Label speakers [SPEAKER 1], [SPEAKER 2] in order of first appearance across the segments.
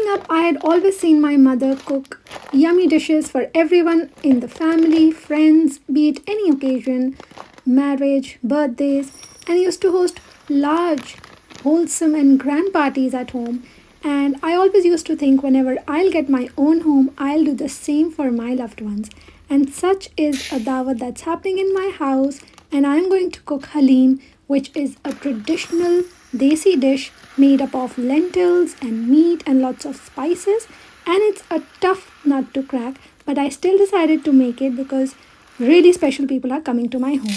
[SPEAKER 1] Growing up, I had always seen my mother cook yummy dishes for everyone in the family, friends, be it any occasion, marriage, birthdays, and used to host large, wholesome, and grand parties at home. And I always used to think whenever I'll get my own home, I'll do the same for my loved ones. And such is a dawat that's happening in my house, and I'm going to cook halim, which is a traditional desi dish made up of lentils and meat and lots of spices. And it's a tough nut to crack, but I still decided to make it because really special people are coming to my home.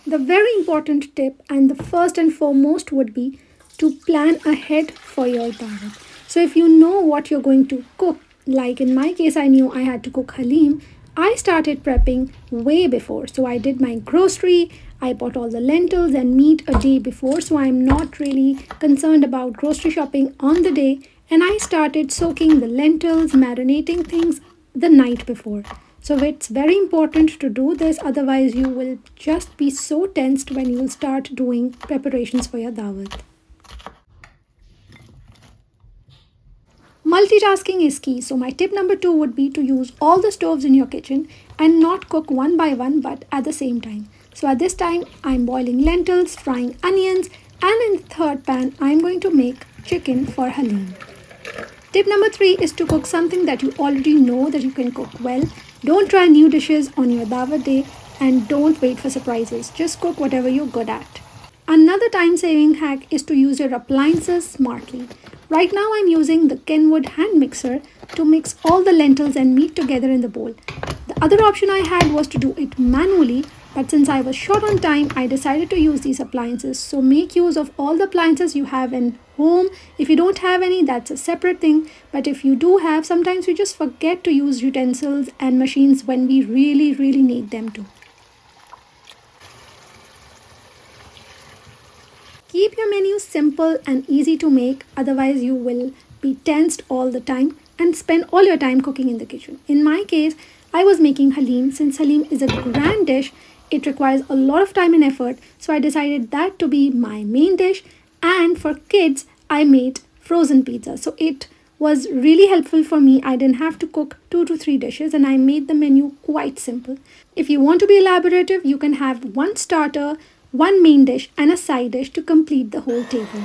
[SPEAKER 1] The very important tip and the first and foremost would be to plan ahead for your dawat. So if you know what you're going to cook, like in my case I knew I had to cook halim, I started prepping way before. So I did my grocery, I bought all the lentils and meat a day before, so I'm not really concerned about grocery shopping on the day, and I started soaking the lentils, marinating things the night before. So it's very important to do this, otherwise, you will just be so tensed when you start doing preparations for your dawat. Multitasking is key. So, my tip number two would be to use all the stoves in your kitchen and not cook one by one but at the same time. So, at this time, I'm boiling lentils, frying onions, and in the third pan, I'm going to make chicken for halim. Tip number three is to cook something that you already know that you can cook well. Don't try new dishes on your dawat day and don't wait for surprises. Just cook whatever you're good at. Another time saving hack is to use your appliances smartly. Right now I'm using the Kenwood hand mixer to mix all the lentils and meat together in the bowl. The other option I had was to do it manually, but since I was short on time, I decided to use these appliances. So make use of all the appliances you have in home. If you don't have any, that's a separate thing. But if you do have, sometimes we just forget to use utensils and machines when we really need them to. Keep your menu simple and easy to make, otherwise, you will be tensed all the time and spend all your time cooking in the kitchen. In my case, I was making halim. Since halim is a grand dish, it requires a lot of time and effort, so I decided that to be my main dish. And for kids, I made frozen pizza. So it was really helpful for me. I didn't have to cook 2 to 3 dishes and I made the menu quite simple. If you want to be elaborative, you can have one starter, one main dish, and a side dish to complete the whole table.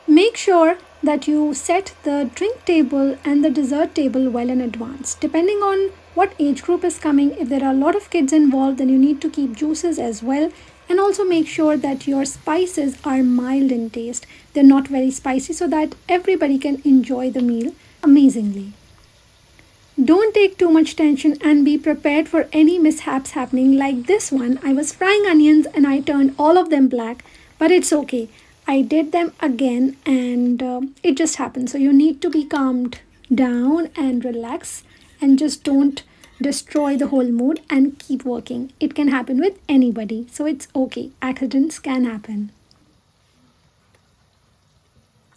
[SPEAKER 1] Make sure that you set the drink table and the dessert table well in advance. Depending on what age group is coming, if there are a lot of kids involved, then you need to keep juices as well. And also make sure that your spices are mild in taste. They're not very spicy so that everybody can enjoy the meal amazingly. Don't take too much tension and be prepared for any mishaps happening like this one. I was frying onions and I turned all of them black, but it's okay. I did them again and it just happened. So you need to be calmed down and relax and just don't destroy the whole mood and keep working. It can happen with anybody, so it's okay. Accidents can happen.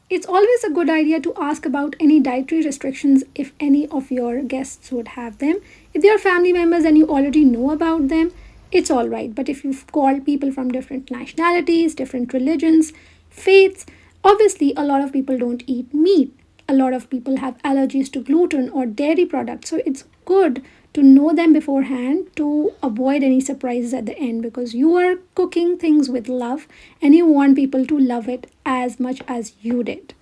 [SPEAKER 1] It's always a good idea to ask about any dietary restrictions if any of your guests would have them. If they are family members and you already know about them, it's all right. But if you've called people from different nationalities, different religions, faiths, obviously a lot of people don't eat meat. A lot of people have allergies to gluten or dairy products. So it's good to know them beforehand to avoid any surprises at the end, because you are cooking things with love and you want people to love it as much as you did.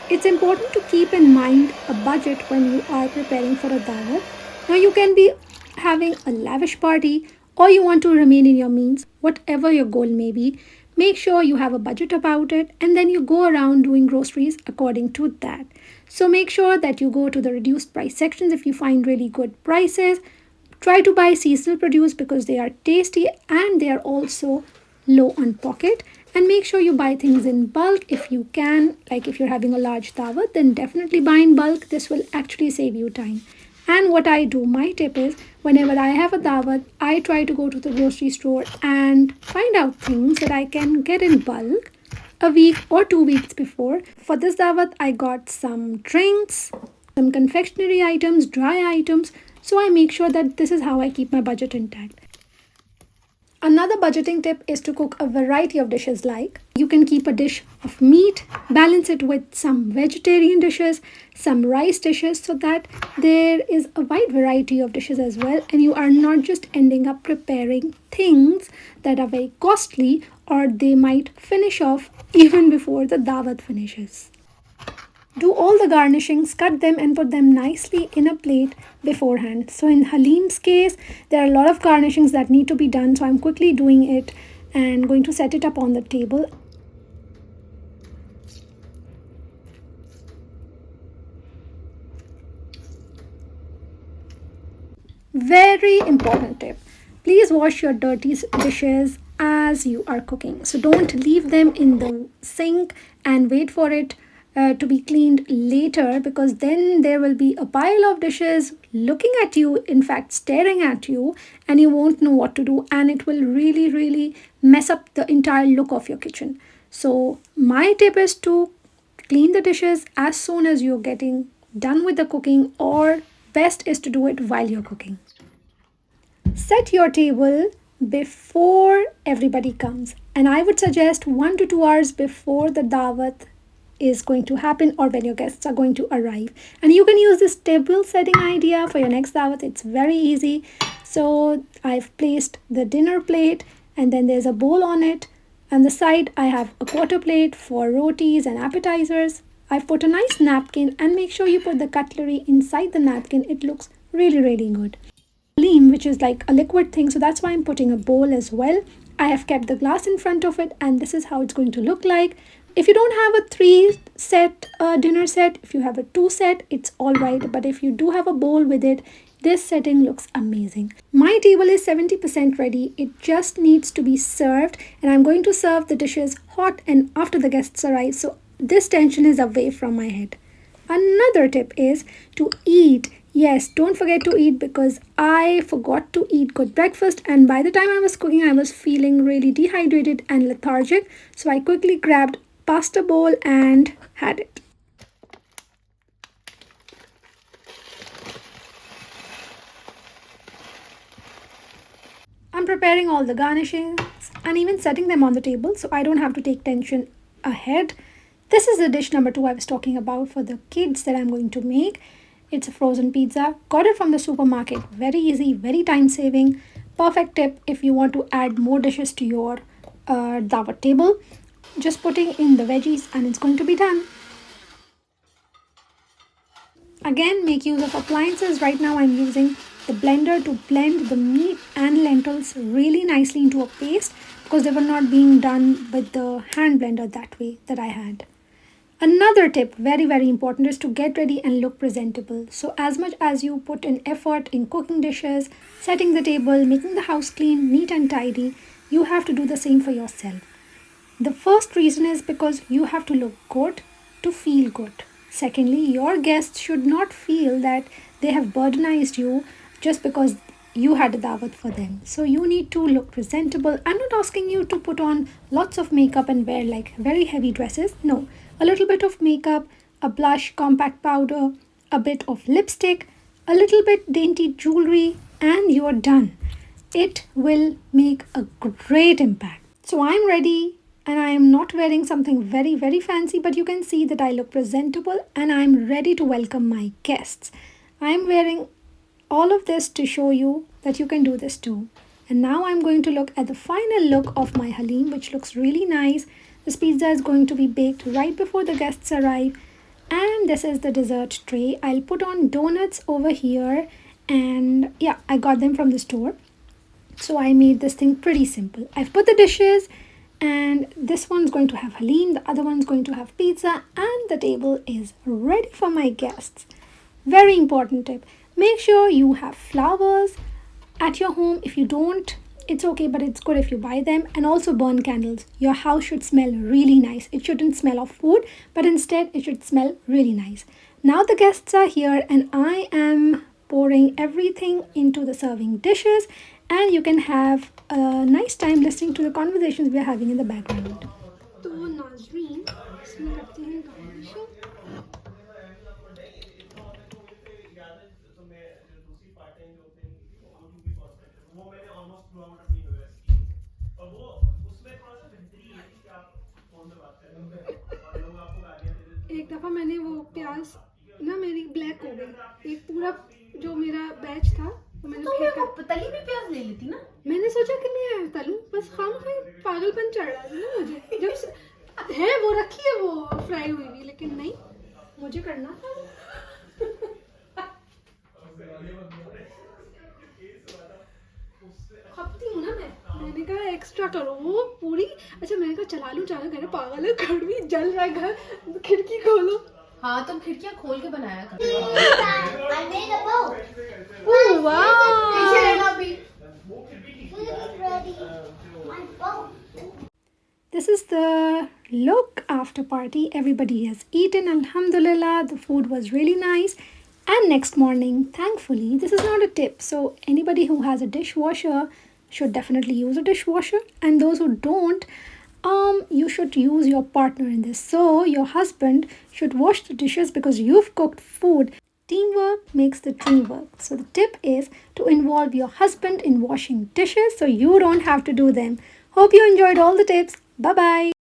[SPEAKER 1] It's important to keep in mind a budget when you are preparing for a dawat. Now you can be having a lavish party or you want to remain in your means, whatever your goal may be. Make sure you have a budget about it and then you go around doing groceries according to that. So make sure that you go to the reduced price sections if you find really good prices. Try to buy seasonal produce because they are tasty and they are also low on pocket. And make sure you buy things in bulk if you can. Like if you're having a large dawat, then definitely buy in bulk. This will actually save you time. And what I do, my tip is, whenever I have a dawat, I try to go to the grocery store and find out things that I can get in bulk a week or 2 weeks before. For this dawat, I got some drinks, some confectionery items, dry items. So I make sure that this is how I keep my budget intact. Another budgeting tip is to cook a variety of dishes, like you can keep a dish of meat, balance it with some vegetarian dishes, some rice dishes, so that there is a wide variety of dishes as well, and you are not just ending up preparing things that are very costly or they might finish off even before the dawat finishes. Do all the garnishings, cut them and put them nicely in a plate beforehand. So in Halim's case, there are a lot of garnishings that need to be done. So I'm quickly doing it and going to set it up on the table. Very important tip. Please wash your dirty dishes as you are cooking. So don't leave them in the sink and wait for it to be cleaned later, because then there will be a pile of dishes looking at you, in fact, staring at you, and you won't know what to do, and it will really, really mess up the entire look of your kitchen. So, my tip is to clean the dishes as soon as you're getting done with the cooking, or best is to do it while you're cooking. Set your table before everybody comes, and I would suggest 1 to 2 hours before the dawat is going to happen or when your guests are going to arrive. And you can use this table setting idea for your next dawat. It's very easy. So I've placed the dinner plate, and then there's a bowl on it. On the side, I have a quarter plate for rotis and appetizers. I've put a nice napkin, and make sure you put the cutlery inside the napkin. It looks really, really good. Lean, which is like a liquid thing, so that's why I'm putting a bowl as well. I have kept the glass in front of it, and this is how it's going to look like. If you don't have a 3 set dinner set, if you have a 2 set, it's all right. But if you do have a bowl with it, this setting looks amazing. My table is 70% ready. It just needs to be served, and I'm going to serve the dishes hot and after the guests arrive. So this tension is away from my head. Another tip is to eat. Yes, don't forget to eat, because I forgot to eat good breakfast, and by the time I was cooking, I was feeling really dehydrated and lethargic. So I quickly grabbed pasta bowl and had it. I'm preparing all the garnishings and even setting them on the table, so I don't have to take tension ahead. This is the dish number 2 I was talking about for the kids that I'm going to make. It's a frozen pizza. Got it from the supermarket. Very easy, very time saving. Perfect tip if you want to add more dishes to your dawat table. Just putting in the veggies and it's going to be done. Again, make use of appliances. Right now I'm using the blender to blend the meat and lentils really nicely into a paste, because they were not being done with the hand blender that way that I had. Another tip, very, very important, is to get ready and look presentable. So as much as you put in effort in cooking dishes, setting the table, making the house clean, neat and tidy, you have to do the same for yourself. The first reason is because you have to look good to feel good. Secondly, your guests should not feel that they have burdenized you just because you had a dawat for them. So you need to look presentable. I'm not asking you to put on lots of makeup and wear like very heavy dresses. No, a little bit of makeup, a blush, compact powder, a bit of lipstick, a little bit dainty jewelry, and you're done. It will make a great impact. So I'm ready, and I am not wearing something very, very fancy, but you can see that I look presentable and I'm ready to welcome my guests. I am wearing all of this to show you that you can do this too. And now I'm going to look at the final look of my halim, which looks really nice. This pizza is going to be baked right before the guests arrive. And this is the dessert tray. I'll put on donuts over here. And yeah, I got them from the store. So I made this thing pretty simple. I've put the dishes, and this one's going to have halim, the other one's going to have pizza, and the table is ready for my guests. Very important tip. Make sure you have flowers at your home. If you don't, it's okay, but it's good if you buy them. And also burn candles. Your house should smell really nice. It shouldn't smell of food, but instead it should smell really nice. Now the guests are here, and I am pouring everything into the serving dishes, and you can have a nice time listening to the conversations we are having in the background. तो नाज़रीन, इसमें करते हैं garnishing. एक दफ़ा मैंने वो प्याज ना मेरी ब्लैक हो गई, एक पूरा जो मेरा बैच था वो मैंने
[SPEAKER 2] तो मैं
[SPEAKER 1] फेंका।
[SPEAKER 2] वो तली में प्याज ले लेती ना।
[SPEAKER 1] मैंने सोचा कि मैं तलूं, बस खाम खाई पागलपन चढ़ रहा था ना मुझे, जब है वो रखी है वो फ्राई हुई हुई, लेकिन नहीं, मुझे करना था। खपती हूँ ना मैंने कहा एक्स्ट्रा करो वो पूरी। अच्छा मैंने कहा चला लूँ, कह रहे पागल है, कड़वी जल रहा है घर, खिड़की खोलो।
[SPEAKER 2] हाँ तुम खिड़कियाँ खोल के बनाया कर।
[SPEAKER 3] I made a boat.
[SPEAKER 1] ओह वाह,
[SPEAKER 2] पीछे रहना अभी।
[SPEAKER 3] Food is ready. My boat.
[SPEAKER 1] this is the look after party. Everybody has eaten, alhamdulillah, the food was really nice. And next morning, thankfully, this is not a tip, so anybody who has a dishwasher should definitely use a dishwasher, and those who don't, you should use your partner in this. So your husband should wash the dishes because you've cooked food. Teamwork makes the dream work. So the tip is to involve your husband in washing dishes so you don't have to do them. Hope you enjoyed all the tips. Bye bye.